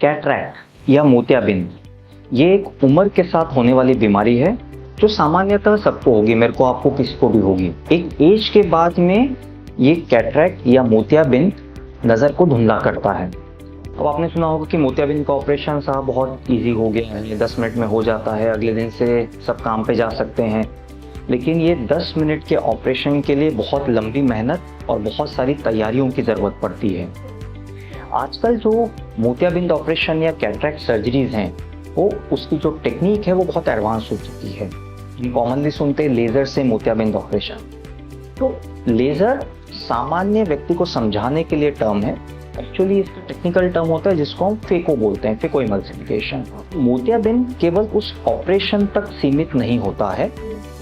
Cataract या मोतियाबिंद ये एक उम्र के साथ होने वाली बीमारी है जो सामान्यतः सबको होगी, मेरे को, आपको, किसी को भी होगी। एक एज के बाद में ये कैटरैक्ट या मोतियाबिंद नज़र को धुंधला करता है। अब आपने सुना होगा कि मोतियाबिंद का ऑपरेशन साहब बहुत इजी हो गया है, 10 मिनट में हो जाता है, अगले दिन से सब काम पे जा सकते हैं। लेकिन ये 10 मिनट के ऑपरेशन के लिए बहुत लंबी मेहनत और बहुत सारी तैयारियों की ज़रूरत पड़ती है। आजकल जो मोतियाबिंद ऑपरेशन या कैटरैक्ट सर्जरीज हैं वो उसकी जो टेक्निक है वो बहुत एडवांस हो चुकी है। हम कॉमनली सुनते हैं लेज़र से मोतियाबिंद ऑपरेशन। तो लेज़र सामान्य व्यक्ति को समझाने के लिए टर्म है, एक्चुअली इसका टेक्निकल टर्म होता है जिसको हम फेको बोलते हैं, फेको इमल्सिफिकेशन। मोतियाबिंद केवल उस ऑपरेशन तक सीमित नहीं होता है,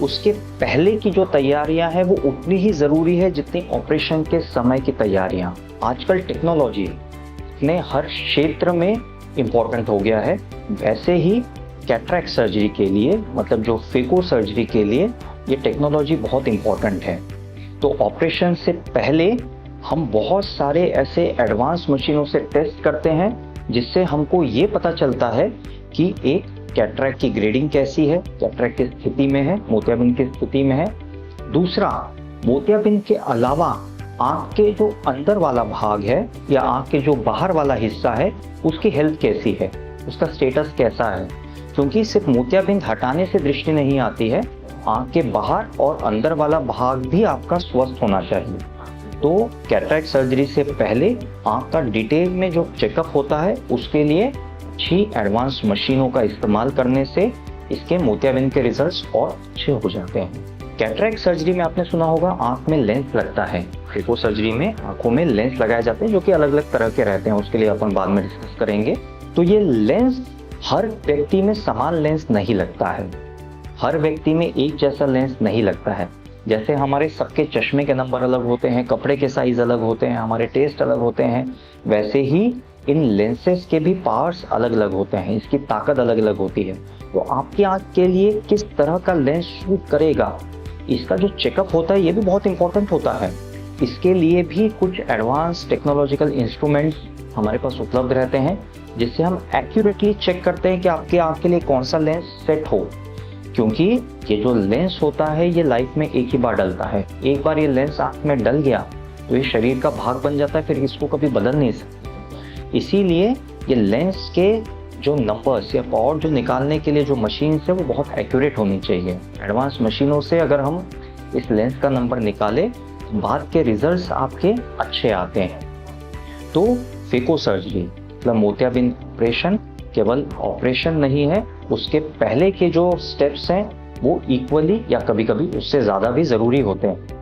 उसके पहले की जो तैयारियां हैं वो उतनी ही ज़रूरी है जितनी ऑपरेशन के समय की तैयारियां। आजकल टेक्नोलॉजी ने हर क्षेत्र में इम्पोर्टेंट हो गया है, वैसे ही कैटरैक्ट सर्जरी के लिए, मतलब जो फेको सर्जरी के लिए, ये टेक्नोलॉजी बहुत इम्पोर्टेंट है। तो ऑपरेशन से पहले हम बहुत सारे ऐसे एडवांस मशीनों से टेस्ट करते हैं जिससे हमको ये पता चलता है कि एक कैटरैक्ट की ग्रेडिंग कैसी है, कैटरैक्ट की स्थिति में है, मोतियाबिंद की स्थिति में है। दूसरा, मोतियाबिंद के अलावा आँख के जो अंदर वाला भाग है या आँख के जो बाहर वाला हिस्सा है उसकी हेल्थ कैसी है, उसका स्टेटस कैसा है, क्योंकि सिर्फ मोतियाबिंद हटाने से दृष्टि नहीं आती है, आँख के बाहर और अंदर वाला भाग भी आपका स्वस्थ होना चाहिए। तो कैटरैक्ट सर्जरी से पहले आँख का डिटेल में जो चेकअप होता है उसके लिए अच्छी एडवांस मशीनों का इस्तेमाल करने से इसके मोतियाबिंद के रिजल्ट्स और अच्छे हो जाते हैं। कैटरैक्ट सर्जरी में आपने सुना होगा आँख में लेंस लगता है। फेको सर्जरी में आँखों में लेंस लगाए जाते हैं जो कि अलग अलग तरह के रहते हैं, उसके लिए अपन बाद में डिस्कस करेंगे। तो ये लेंस हर व्यक्ति में समान लेंस नहीं लगता है, हर व्यक्ति में एक जैसा लेंस नहीं लगता है। जैसे हमारे सबके चश्मे के नंबर अलग होते हैं, कपड़े के साइज अलग होते हैं, हमारे टेस्ट अलग होते हैं, वैसे ही इन लेंसेज के भी पावर्स अलग अलग होते हैं, इसकी ताकत अलग अलग होती है। तो आपकी आँख के लिए किस तरह का लेंस सूट करेगा, इसका जो चेकअप होता है ये भी बहुत इंपॉर्टेंट होता है। इसके लिए भी कुछ एडवांस टेक्नोलॉजिकल इंस्ट्रूमेंट्स हमारे पास उपलब्ध रहते हैं जिससे हम एक्यूरेटली चेक करते हैं कि आपके आँख के लिए कौन सा लेंस सेट हो, क्योंकि ये जो लेंस होता है ये लाइफ में एक ही बार डलता है। एक बार ये लेंस आँख में डल गया तो ये शरीर का भाग बन जाता है, फिर इसको कभी बदल नहीं सकते। इसीलिए ये लेंस के जो नंबर्स या पावर जो निकालने के लिए जो मशीन है वो बहुत एक्यूरेट होनी चाहिए। एडवांस मशीनों से अगर हम इस लेंस का नंबर निकालें तो बाद के रिजल्ट्स आपके अच्छे आते हैं। तो फेको सर्जरी मतलब मोतियाबिंद ऑपरेशन केवल ऑपरेशन नहीं है, उसके पहले के जो स्टेप्स हैं वो इक्वली या कभी कभी उससे ज़्यादा भी ज़रूरी होते हैं।